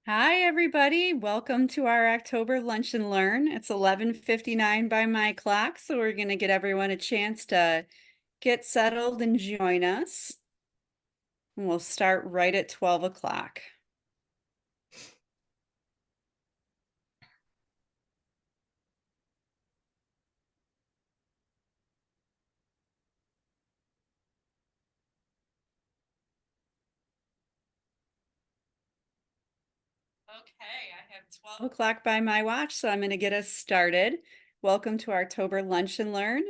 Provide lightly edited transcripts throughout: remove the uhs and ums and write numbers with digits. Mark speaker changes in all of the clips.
Speaker 1: Hi, everybody. Welcome to our October Lunch and Learn. It's 11:59 by my clock, so we're going to get everyone a chance to get settled and join us. And we'll start right at 12 o'clock. Okay, I have 12 o'clock by my watch, so I'm going to get us started. Welcome to our October Lunch and Learn.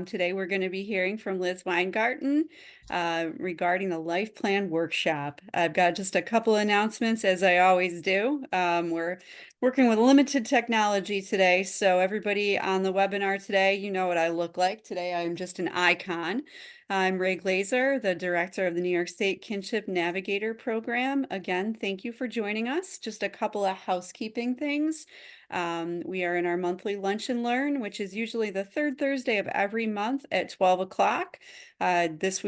Speaker 1: Today we're going to be hearing from Liz Weingarten regarding the Life Plan workshop. I've got just a couple announcements, as I always do. We're working with limited technology today, so everybody on the webinar today, you know what I look like. Today I'm just an icon. I'm Rae Glaser, the director of the New York State Kinship Navigator program. Again, thank you for joining us. Just a couple of housekeeping things. We are in our monthly Lunch and Learn, which is usually the third Thursday of every month at 12 o'clock. This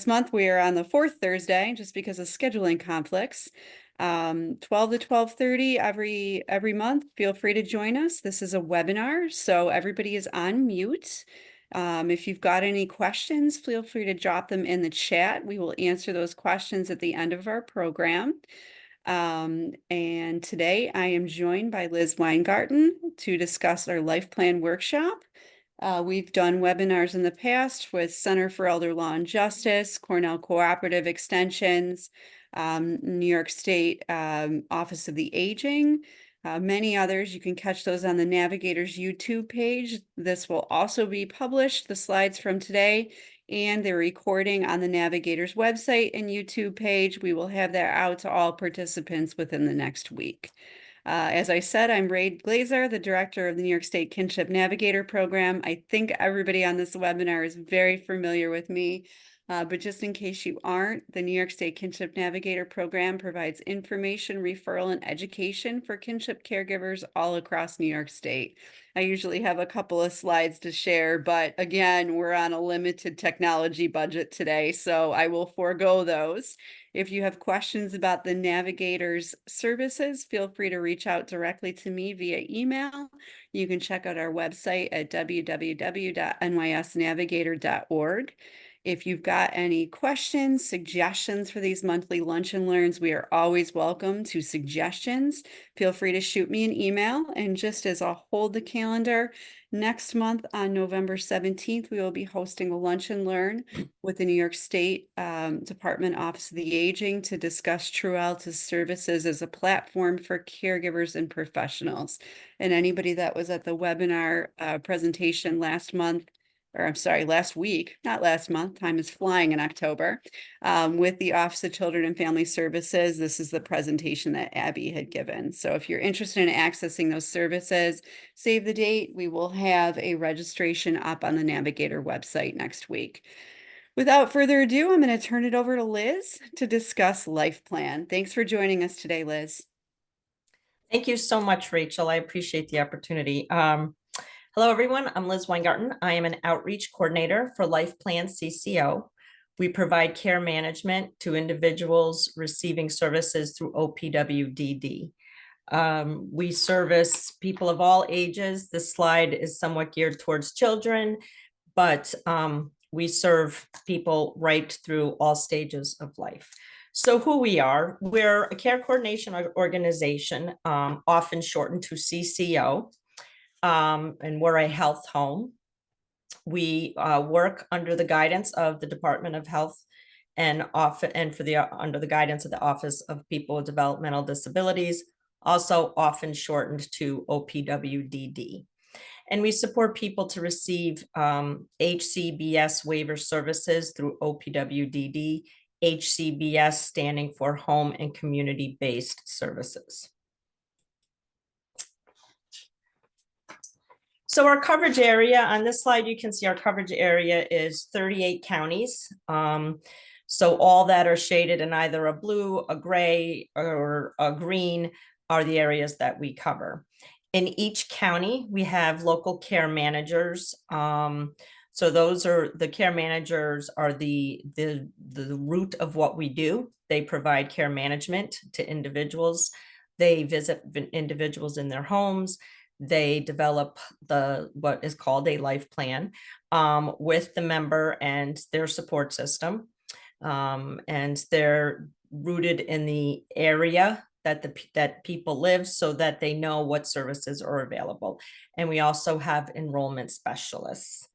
Speaker 1: month, we are on the fourth Thursday just because of scheduling conflicts. 12 to 12:30 every month. Feel free to join us. This is a webinar, so everybody is on mute. If you've got any questions, feel free to drop them in the chat. We will answer those questions at the end of our program. And today I am joined by Liz Weingarten to discuss our Life Plan workshop. We've done webinars in the past with Center for Elder Law and Justice, Cornell Cooperative Extensions, New York State Office of the Aging, many others. You can catch those on the Navigator's YouTube page. This will also be published, the slides from today, and the recording on the Navigator's website and YouTube page. We will have that out to all participants within the next week. As I said, I'm Rae Glaser, the director of the New York State Kinship Navigator program. I think everybody on this webinar is very familiar with me. But just in case you aren't, the New York State Kinship Navigator program provides information, referral, and education for kinship caregivers all across New York State. I usually have a couple of slides to share, but again, we're on a limited technology budget today, so I will forego those. If you have questions about the Navigator's services, feel free to reach out directly to me via email. You can check out our website at www.nysnavigator.org. If you've got any questions, suggestions for these monthly Lunch and Learns, we are always welcome to suggestions. Feel free to shoot me an email. And just as a hold the calendar, next month on November 17th, we will be hosting a Lunch and Learn with the New York State Department Office of the Aging to discuss True Altus services as a platform for caregivers and professionals. And anybody that was at the webinar presentation last week, not last month, time is flying in October, with the Office of Children and Family Services. This is the presentation that Abby had given. So if you're interested in accessing those services, save the date. We will have a registration up on the Navigator website next week. Without further ado, I'm going to turn it over to Liz to discuss Life Plan. Thanks for joining us today, Liz.
Speaker 2: Thank you so much, Rachel. I appreciate the opportunity. Hello, everyone. I'm Liz Weingarten. I am an outreach coordinator for Life Plan CCO. We provide care management to individuals receiving services through OPWDD. We service people of all ages. This slide is somewhat geared towards children, but we serve people right through all stages of life. So who we are, we're a care coordination organization, often shortened to CCO, and we're a health home. We work under the guidance of the Department of Health and under the guidance of the Office of People with Developmental Disabilities, also often shortened to OPWDD. And we support people to receive HCBS waiver services through OPWDD, HCBS standing for Home and Community-Based Services. So our coverage area, on this slide, you can see our coverage area is 38 counties. So all that are shaded in either a blue, a gray, or a green are the areas that we cover. In each county, we have local care managers. So those are the care managers are the root of what we do. They provide care management to individuals They visit individuals in their homes. They develop what is called a life plan with the member and their support system. And they're rooted in the area that people live so that they know what services are available. And we also have enrollment specialists.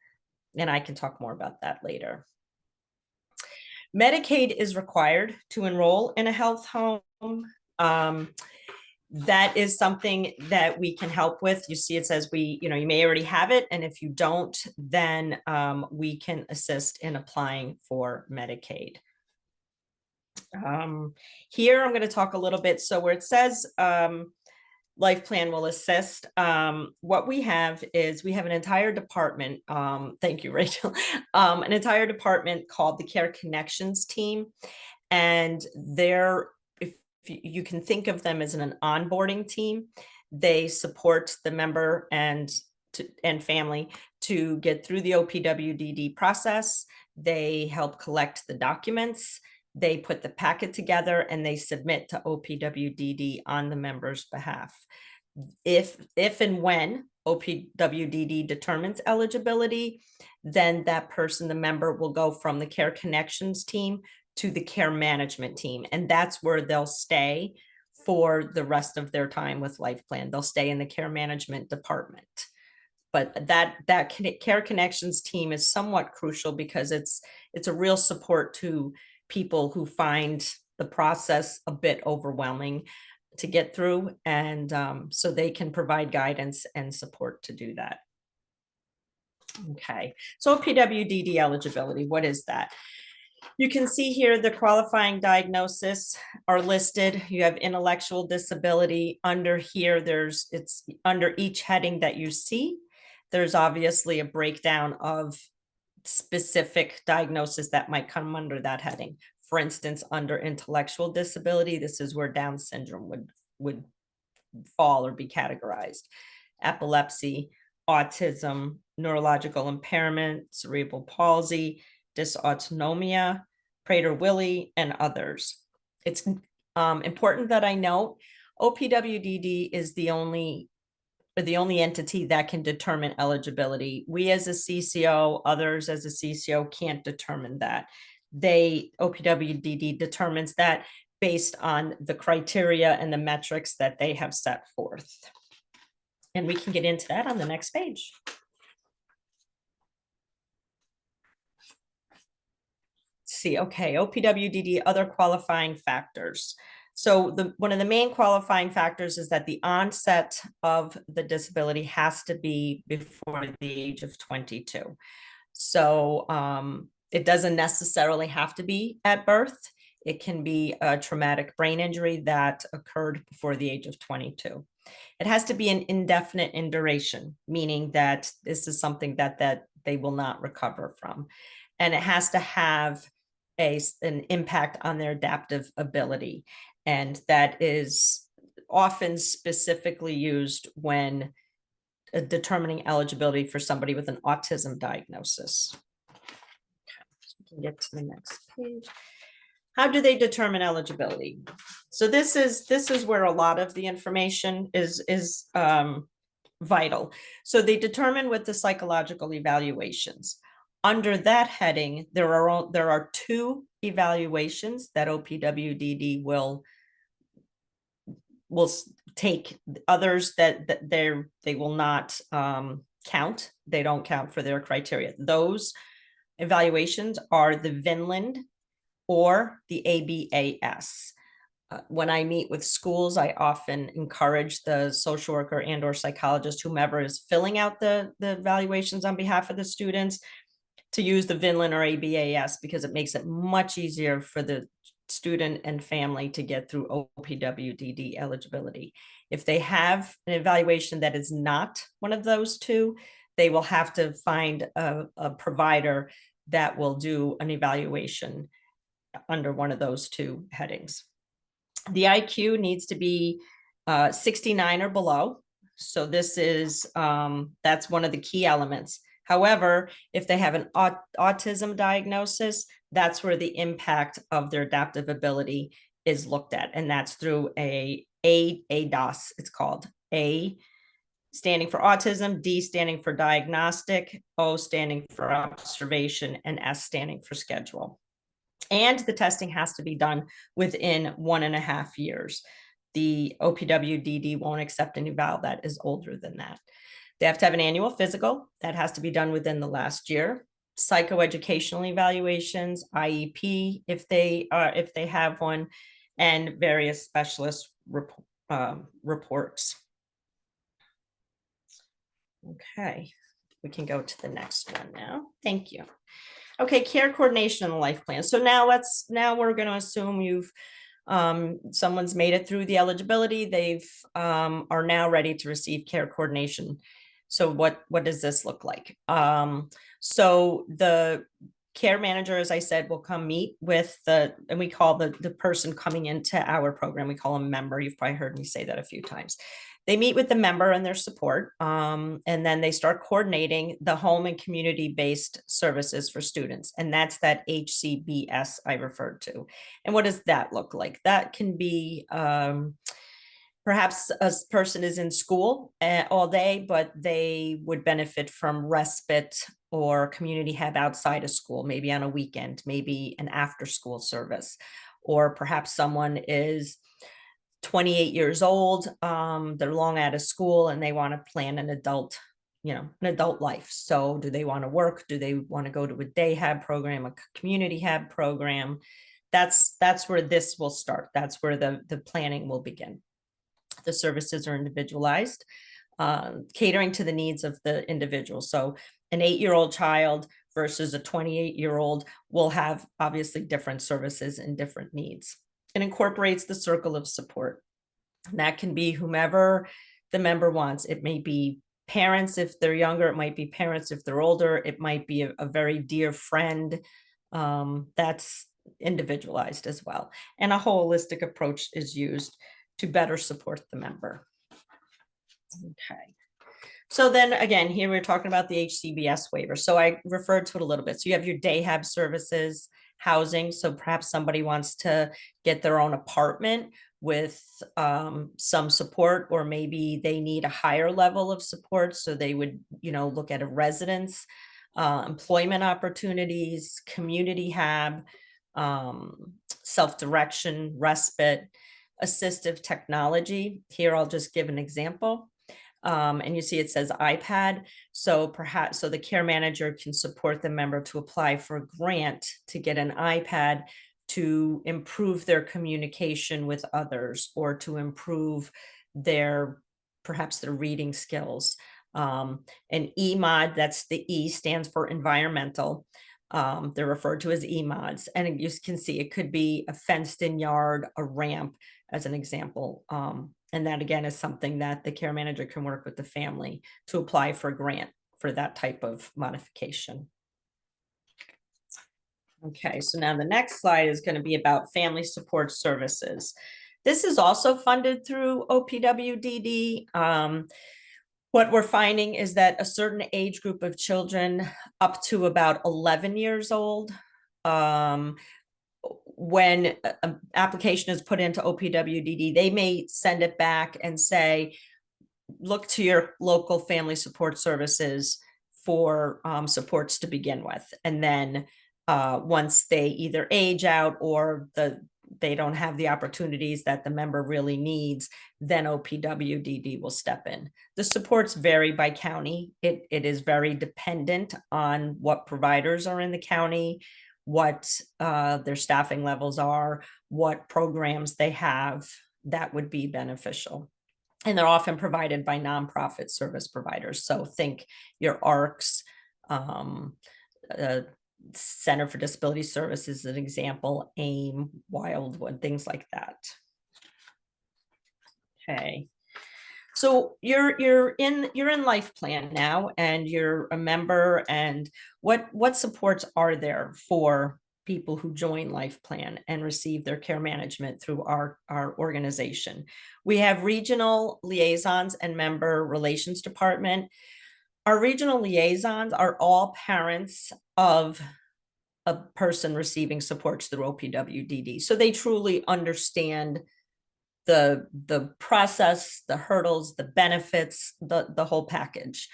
Speaker 2: And I can talk more about that later. Medicaid is required to enroll in a health home. That is something that we can help with. You see, it says you may already have it. And if you don't, then we can assist in applying for Medicaid. Here, I'm going to talk a little bit. So where it says LIFEPlan will assist, what we have is we have an entire department. Thank you, Rachel. An entire department called the Care Connections team. And if you can think of them as an onboarding team, they support the member and family to get through the OPWDD process. They help collect the documents. They put the packet together and they submit to OPWDD on the member's behalf. If and when OPWDD determines eligibility, then that person, the member, will go from the Care Connections team to the care management team. And that's where they'll stay for the rest of their time with LIFEPlan. They'll stay in the care management department. But that Care Connections team is somewhat crucial because it's a real support to people who find the process a bit overwhelming to get through. And so they can provide guidance and support to do that. Okay, so OPWDD eligibility, what is that? You can see here the qualifying diagnoses are listed. You have intellectual disability. Under here, it's under each heading that you see. There's obviously a breakdown of specific diagnosis that might come under that heading. For instance, under intellectual disability, this is where Down syndrome would fall or be categorized. Epilepsy, autism, neurological impairment, cerebral palsy, dysautonomia, Prader-Willi, and others. It's important that I note OPWDD is the only entity that can determine eligibility. We as a CCO, others as a CCO can't determine that. OPWDD determines that based on the criteria and the metrics that they have set forth. And we can get into that on the next page. See, okay, OPWDD, other qualifying factors. So one of the main qualifying factors is that the onset of the disability has to be before the age of 22. So it doesn't necessarily have to be at birth. It can be a traumatic brain injury that occurred before the age of 22. It has to be an indefinite in duration, meaning that this is something that they will not recover from. And it has to have an impact on their adaptive ability. And that is often specifically used when determining eligibility for somebody with an autism diagnosis. Okay, so we can get to the next page. How do they determine eligibility? So this is where a lot of the information is vital. So they determine with the psychological evaluations. Under that heading, there are 2 evaluations that OPWDD will take. Others that they will not count. They don't count for their criteria. Those evaluations are the Vinland or the ABAS. When I meet with schools, I often encourage the social worker and or psychologist, whomever is filling out the evaluations on behalf of the students, to use the Vinland or ABAS because it makes it much easier for the student and family to get through OPWDD eligibility. If they have an evaluation that is not one of those 2, they will have to find a provider that will do an evaluation under one of those 2 headings. The IQ needs to be 69 or below. So this is, that's one of the key elements. However, if they have an autism diagnosis, that's where the impact of their adaptive ability is looked at. And that's through a ADOS, it's called. A standing for autism, D standing for diagnostic, O standing for observation, and S standing for schedule. And the testing has to be done within 1.5 years. The OPWDD won't accept any eval that is older than that. They have to have an annual physical that has to be done within the last year. Psychoeducational evaluations, IEP if they have one, and various specialist reports. Okay, we can go to the next one now. Thank you. Okay, care coordination and the life plan. So now we're going to assume you've someone's made it through the eligibility. They've are now ready to receive care coordination. So what does this look like? So the care manager, as I said, will come meet with and we call the person coming into our program, we call them a member. You've probably heard me say that a few times. They meet with the member and their support, and then they start coordinating the home and community-based services for students. And that's that HCBS I referred to. And what does that look like? That can be perhaps a person is in school all day, but they would benefit from respite or community hub outside of school, maybe on a weekend, maybe an after-school service, or perhaps someone is 28 years old, they're long out of school and they want to plan an adult life. So do they want to work? Do they want to go to a day hab program, a community hab program? That's where this will start. That's where the planning will begin. The services are individualized, catering to the needs of the individual. So an 8-year-old child versus a 28-year-old will have obviously different services and different needs. It incorporates the circle of support. And that can be whomever the member wants. It may be parents if they're younger. It might be parents if they're older. It might be a very dear friend. That's individualized as well. And a holistic approach is used to better support the member. Okay. So then again, here we're talking about the HCBS waiver. So I referred to it a little bit. So you have your day hab services, housing. So perhaps somebody wants to get their own apartment with some support, or maybe they need a higher level of support. So they would, look at a residence, employment opportunities, community hab, self-direction, respite, assistive technology. Here, I'll just give an example. And you see it says iPad. So perhaps the care manager can support the member to apply for a grant to get an iPad to improve their communication with others, or to improve perhaps their reading skills. An EMOD, that's the E stands for environmental. They're referred to as EMODs. And you can see it could be a fenced-in yard, a ramp, as an example. And that again is something that the care manager can work with the family to apply for a grant for that type of modification. Okay, so now the next slide is going to be about family support services. This is also funded through OPWDD. What we're finding is that a certain age group of children up to about 11 years old, when an application is put into OPWDD, they may send it back and say, look to your local family support services for supports to begin with. And then once they either age out or they don't have the opportunities that the member really needs, then OPWDD will step in. The supports vary by county. It is very dependent on what providers are in the county, what their staffing levels are, what programs they have that would be beneficial. And they're often provided by nonprofit service providers. So think your ARCs, Center for Disability Services, an example, AIM, Wildwood, things like that. Okay. So you're in LIFEPlan now, and you're a member. And what supports are there for people who join LIFEPlan and receive their care management through our organization? We have regional liaisons and member relations department. Our regional liaisons are all parents of a person receiving supports through OPWDD. So they truly understand the process, the hurdles, the benefits, the whole package.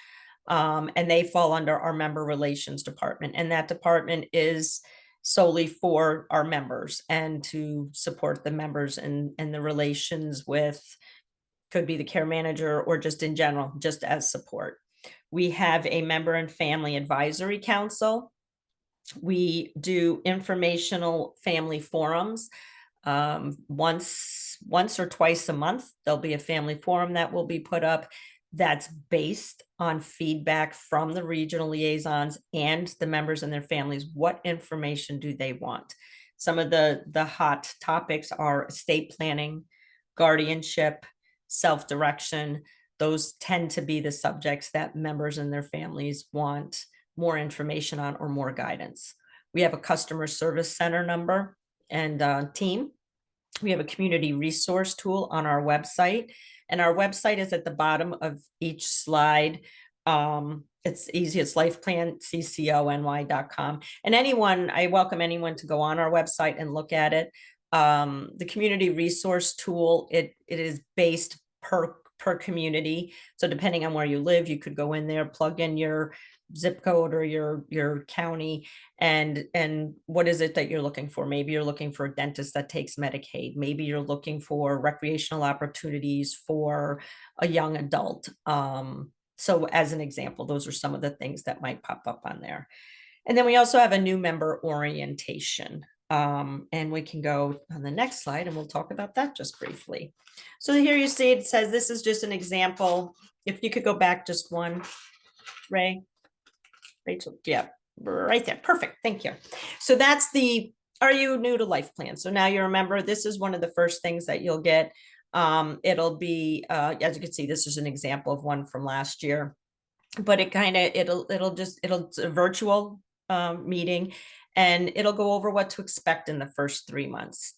Speaker 2: And they fall under our member relations department. And that department is solely for our members and to support the members and the relations with, could be the care manager or just in general, just as support. We have a member and family advisory council. We do informational family forums. Once or twice a month, there'll be a family forum that will be put up that's based on feedback from the regional liaisons and the members and their families. What information do they want? Some of the hot topics are estate planning, guardianship, self-direction. Those tend to be the subjects that members and their families want more information on or more guidance. We have a customer service center number and team. We have a community resource tool on our website, and our website is at the bottom of each slide. It's easy. It's lifeplanccony.com. And I welcome anyone to go on our website and look at it. The community resource tool, it is based per community. So depending on where you live, you could go in there, plug in your zip code or your county and what is it that you're looking for. Maybe you're looking for a dentist that takes Medicaid. Maybe you're looking for recreational opportunities for a young adult. So as an example, those are some of the things that might pop up on there. And then we also have a new member orientation. And we can go on the next slide and we'll talk about that just briefly. So here you see it says this is just an example. If you could go back just one, Ray. Rachel, yeah, right there. Perfect. Thank you. So that's are you new to LIFEPlan? So now you remember this is one of the first things that you'll get. It'll be, as you can see, this is an example of one from last year, but it's a virtual meeting, and it'll go over what to expect in the first 3 months.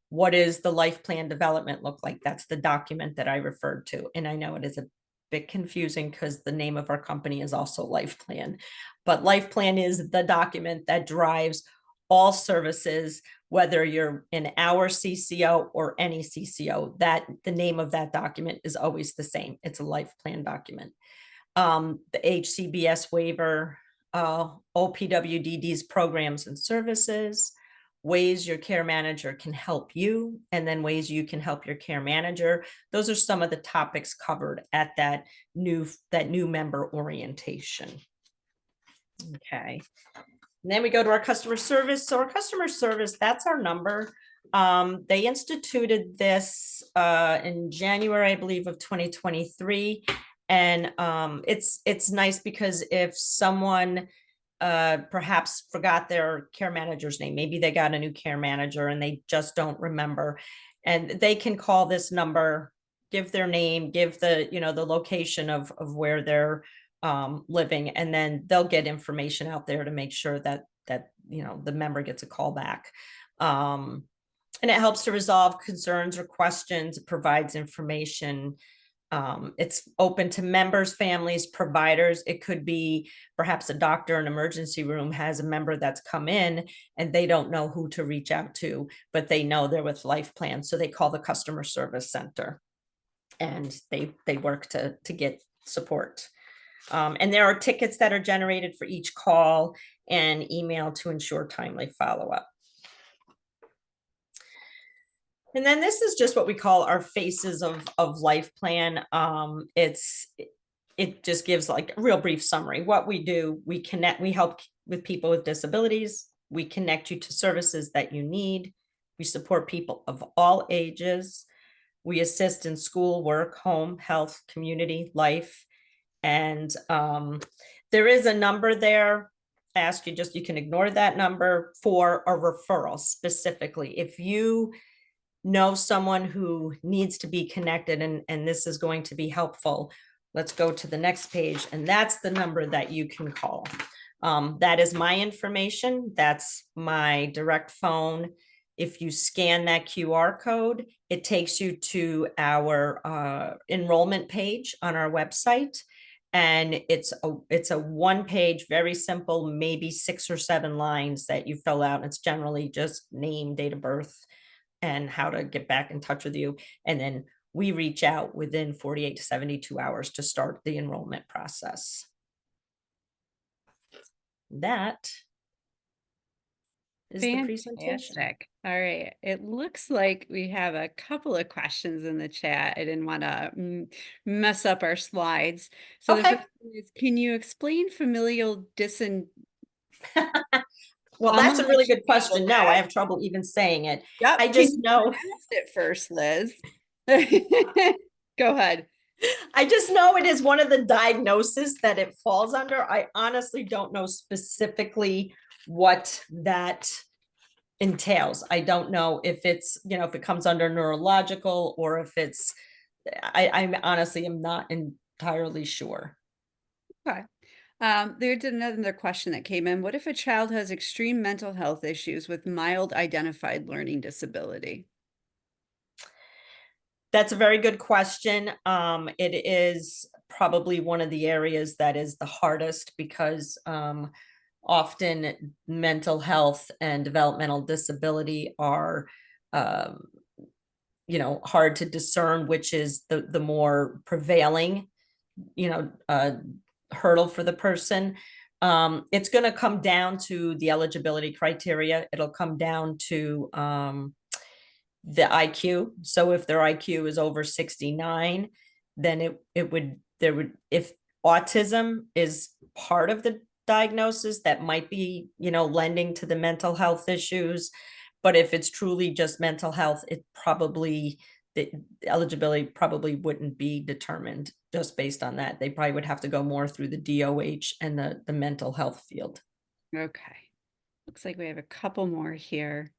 Speaker 2: What is the LIFEPlan development look like? That's the document that I referred to. And I know it is a bit confusing because the name of our company is also LIFEPlan, but LIFEPlan is the document that drives all services, whether you're in our CCO or any CCO. That the name of that document is always the same. It's a LIFEPlan document. The HCBS waiver, OPWDD's programs and services, ways your care manager can help you, and then ways you can help your care manager. Those are some of the topics covered at that new member orientation. Okay. And then we go to our customer service. So our customer service, that's our number. They instituted this in January, I believe, of 2023. And it's nice because if someone perhaps forgot their care manager's name, maybe they got a new care manager and they just don't remember, and they can call this number, give their name, give the location of where they're living, and then they'll get information out there to make sure that the member gets a call back. And it helps to resolve concerns or questions. It provides information. It's open to members, families, providers. It could be perhaps a doctor in an emergency room has a member that's come in and they don't know who to reach out to, but they know they're with LIFEPlan. So they call the customer service center and they work to get support. And there are tickets that are generated for each call and email to ensure timely follow-up. And then this is just what we call our faces of LIFEPlan. It just gives like a real brief summary. What we do, we help with people with disabilities. We connect you to services that you need. We support people of all ages. We assist in school, work, home, health, community, life. And there is a number there. I ask you you can ignore that number for a referral specifically. If you know someone who needs to be connected and this is going to be helpful, let's go to the next page, and that's the number that you can call. That is my information. That's my direct phone. If you scan that QR code, it takes you to our enrollment page on our website. And it's a one-page, very simple, maybe 6 or 7 lines that you fill out. It's generally just name, date of birth, and how to get back in touch with you. And then we reach out within 48 to 72 hours to start the enrollment process. That is the presentation.
Speaker 1: Fantastic. All right. It looks like we have a couple of questions in the chat. I didn't want to mess up our slides. So the
Speaker 2: Okay.
Speaker 1: first one is, can you explain familial disin?
Speaker 2: Well,
Speaker 1: I'm
Speaker 2: that's
Speaker 1: gonna
Speaker 2: a
Speaker 1: let
Speaker 2: really
Speaker 1: you
Speaker 2: good
Speaker 1: handle
Speaker 2: question. No, I
Speaker 1: that.
Speaker 2: have trouble even saying it. I
Speaker 1: Yep. Can
Speaker 2: just
Speaker 1: you
Speaker 2: know,
Speaker 1: pronounce it first, Liz? Go ahead.
Speaker 2: I just know it is one of the diagnoses that it falls under. I honestly don't know specifically what that entails. I don't know if it's, if it comes under neurological or if it's, I honestly am not entirely sure.
Speaker 1: Okay. There's another question that came in. What if a child has extreme mental health issues with mild identified learning disability?
Speaker 2: That's a very good question. It is probably one of the areas that is the hardest because often mental health and developmental disability are hard to discern which is the more prevailing hurdle for the person. It's going to come down to the eligibility criteria. It'll come down to the IQ. So if their IQ is over 69, then if autism is part of the diagnosis, that might be, lending to the mental health issues. But if it's truly just mental health, the eligibility probably wouldn't be determined just based on that. They probably would have to go more through the DOH and the mental health field.
Speaker 1: Okay. Looks like we have a couple more here.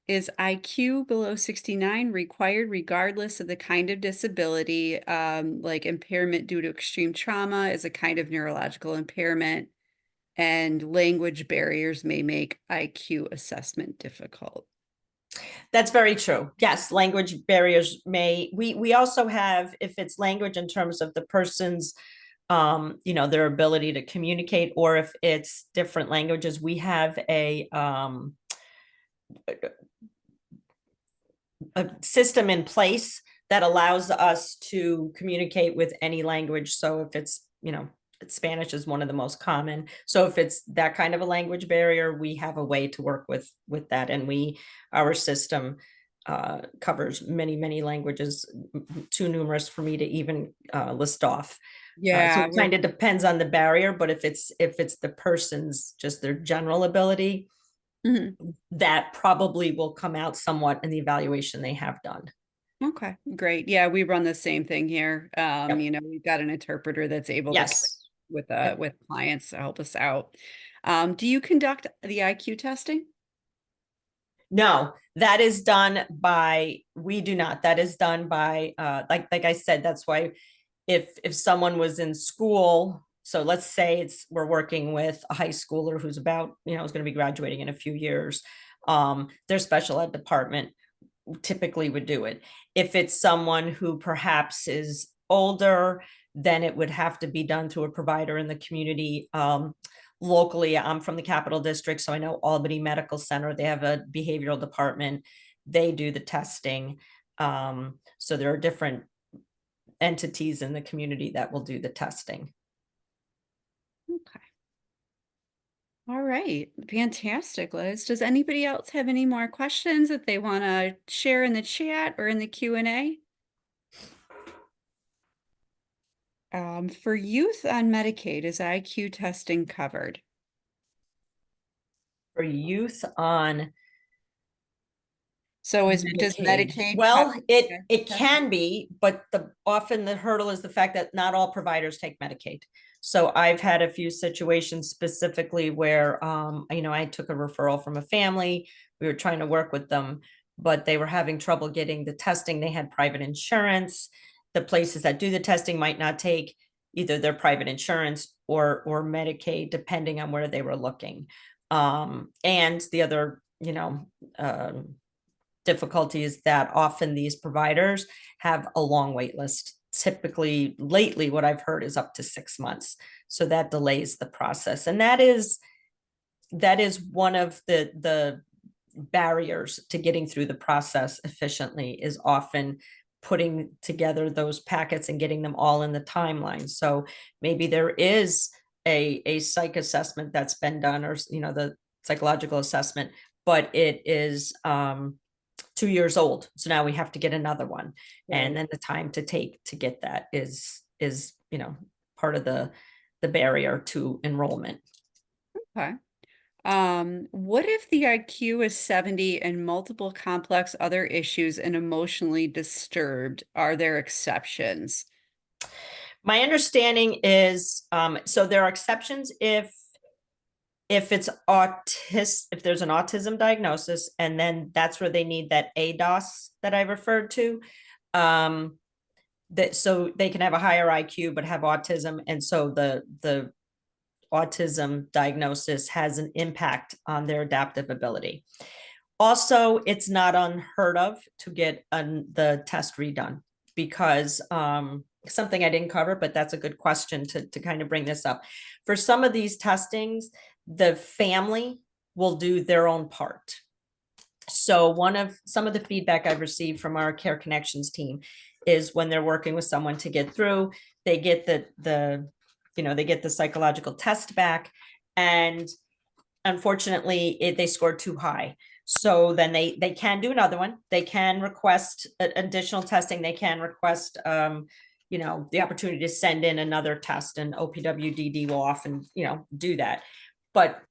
Speaker 1: Is IQ below 69 required regardless of the kind of disability, like impairment due to extreme trauma is a kind of neurological impairment, and language barriers may make IQ assessment difficult?
Speaker 2: That's very true. Yes, language barriers we also have, if it's language in terms of the person's their ability to communicate, or if it's different languages, we have a system in place that allows us to communicate with any language. So if it's, Spanish is one of the most common. So if it's that kind of a language barrier, we have a way to work with that. And our system covers many languages, too numerous for me to even list off. So
Speaker 1: Yeah,
Speaker 2: it kind of depends on the barrier, but if it's the person's just their general ability, that probably will come out somewhat in the evaluation they have done.
Speaker 1: okay, great. Yeah, we run the same thing here.
Speaker 2: Yep.
Speaker 1: We've got an interpreter that's able to
Speaker 2: Yes.
Speaker 1: with with clients to help us out. Do you conduct the IQ testing?
Speaker 2: No, that is done by, we do not. That is done by, like I said, that's why if someone was in school, so let's say we're working with a high schooler who's about, is going to be graduating in a few years, their special ed department typically would do it. If it's someone who perhaps is older, then it would have to be done through a provider in the community. Locally, I'm from the Capital District, so I know Albany Medical Center, they have a behavioral department. They do the testing. So there are different entities in the community that will do the testing.
Speaker 1: Okay. All right. Fantastic, Liz. Does anybody else have any more questions that they want to share in the chat or in the Q&A? For youth on Medicaid, is IQ testing covered?
Speaker 2: For youth on
Speaker 1: So does
Speaker 2: Medicaid,
Speaker 1: Medicaid
Speaker 2: well,
Speaker 1: cover
Speaker 2: it
Speaker 1: testing?
Speaker 2: can be, but often the hurdle is the fact that not all providers take Medicaid. So I've had a few situations specifically where I took a referral from a family. We were trying to work with them, but they were having trouble getting the testing. They had private insurance. The places that do the testing might not take either their private insurance or Medicaid, depending on where they were looking. And the other, difficulty is that often these providers have a long wait list. Typically, lately, what I've heard is up to 6 months. So that delays the process. And that is one of the barriers to getting through the process efficiently is often putting together those packets and getting them all in the timeline. So maybe there is a psych assessment that's been done, or the psychological assessment, but it is 2 years old. So now we have to get another one.
Speaker 1: Right.
Speaker 2: And then the time to take to get that is part of the barrier to enrollment.
Speaker 1: Okay. What if the IQ is 70 and multiple complex other issues and emotionally disturbed? Are there exceptions?
Speaker 2: My understanding is, so there are exceptions if it's if there's an autism diagnosis, and then that's where they need that ADOS that I referred to. That so they can have a higher IQ but have autism, and so the autism diagnosis has an impact on their adaptive ability. Also, it's not unheard of to get the test redone, because something I didn't cover, but that's a good question to kind of bring this up. For some of these testings, the family will do their own part. So some of the feedback I've received from our Care Connections team is when they're working with someone to get through, they get they get the psychological test back, and unfortunately they scored too high. So then they can do another one. They can request additional testing. They can request the opportunity to send in another test, and OPWDD will often do that. But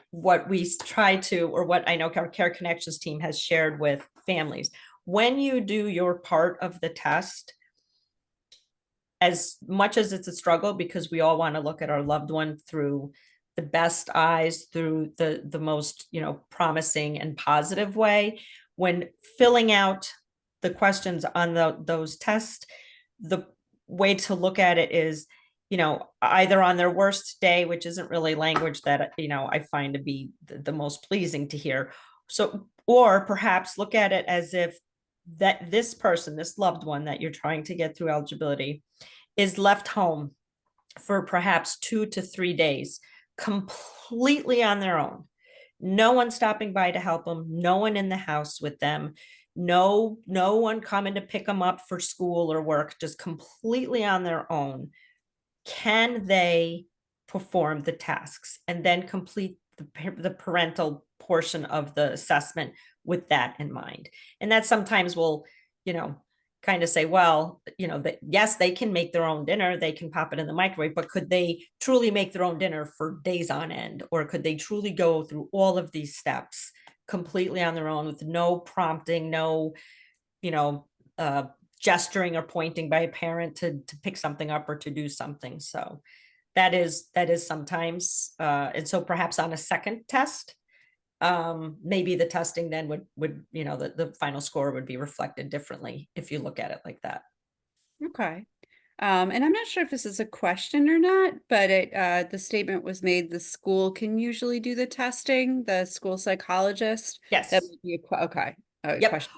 Speaker 2: what we try to, or what I know our Care Connections team has shared with families, when you do your part of the test, as much as it's a struggle, because we all want to look at our loved one through the best eyes, through the most promising and positive way, when filling out the questions on those tests, the way to look at it is either on their worst day, which isn't really language that I find to be the most pleasing to hear, so, or perhaps look at it as if that this person, this loved one that you're trying to get through eligibility, is left home for perhaps 2 to 3 days completely on their own. No one stopping by to help them, no one in the house with them, no one coming to pick them up for school or work, just completely on their own. Can they perform the tasks and then complete the parental portion of the assessment with that in mind? And that sometimes will kind of say, well, yes, they can make their own dinner, they can pop it in the microwave, but could they truly make their own dinner for days on end? Or could they truly go through all of these steps completely on their own with no prompting, no gesturing or pointing by a parent to pick something up or to do something? So that is sometimes, and so perhaps on a second test, maybe the testing then would the final score would be reflected differently if you look at it like that.
Speaker 1: Okay. And I'm not sure if this is a question or not, but the statement was made, the school can usually do the testing, the school psychologist. That
Speaker 2: Yes.
Speaker 1: would be okay.
Speaker 2: Yep.
Speaker 1: Question.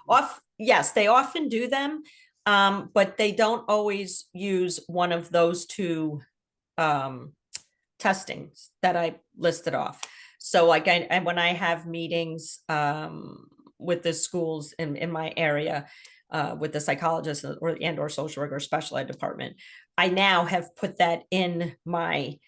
Speaker 2: Yes, they often do them, but they don't always use one of those two testings that I listed off. So like when I have meetings with the schools in my area, with the psychologist or social worker special ed department, I now have put that in my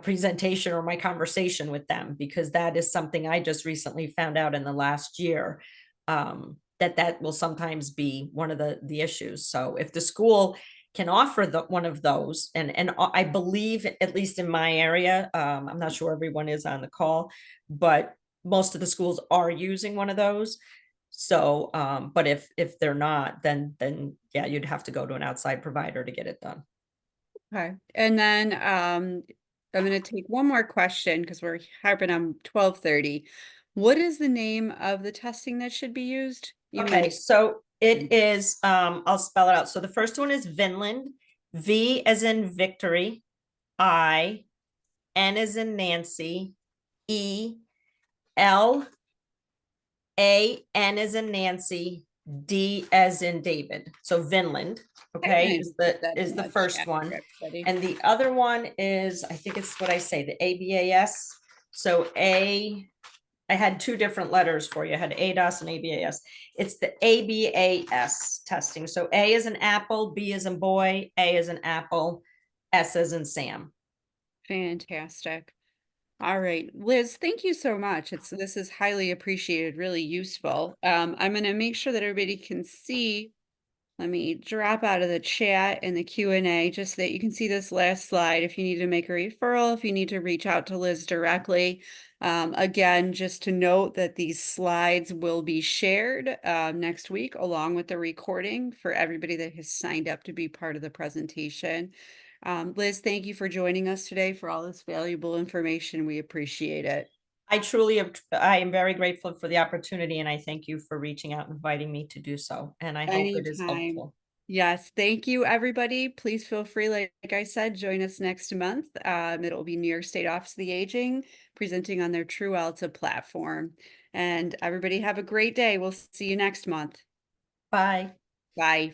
Speaker 2: presentation or my conversation with them, because that is something I just recently found out in the last year, that will sometimes be one of the issues. So if the school can offer one of those, and I believe, at least in my area, I'm not sure everyone is on the call, but most of the schools are using one of those. So, but if they're not, then yeah, you'd have to go to an outside provider to get it done.
Speaker 1: Okay. And then I'm going to take one more question because we're harping on 12:30. What is the name of the testing that should be used?
Speaker 2: Okay, so it is, I'll spell it out. So the first one is Vinland, V as in Victory, I, N as in Nancy, E, L, A, N as in Nancy, D as in David. So Vinland, okay, is the first one. And the other one is, I think it's what I say, the ABAS. So A I had two different letters for you. I had ADAS and ABAS. It's the ABAS testing. So A is an apple, B is in boy, A is an apple, S is in Sam.
Speaker 1: Fantastic. All right, Liz, thank you so much. This is highly appreciated, really useful. I'm going to make sure that everybody can see. Let me drop out of the chat and the Q&A just so that you can see this last slide. If you need to make a referral, if you need to reach out to Liz directly. Again, just to note that these slides will be shared next week along with the recording for everybody that has signed up to be part of the presentation. Liz, thank you for joining us today for all this valuable information. We appreciate it.
Speaker 2: I am very grateful for the opportunity, and I thank you for reaching out and inviting me to do so. And I hope it is
Speaker 1: Anytime.
Speaker 2: helpful.
Speaker 1: Yes, thank you, everybody. Please feel free, like I said, join us next month. It'll be New York State Office of the Aging presenting on their True Alta platform. And everybody have a great day. We'll see you next month.
Speaker 2: Bye.
Speaker 1: Bye.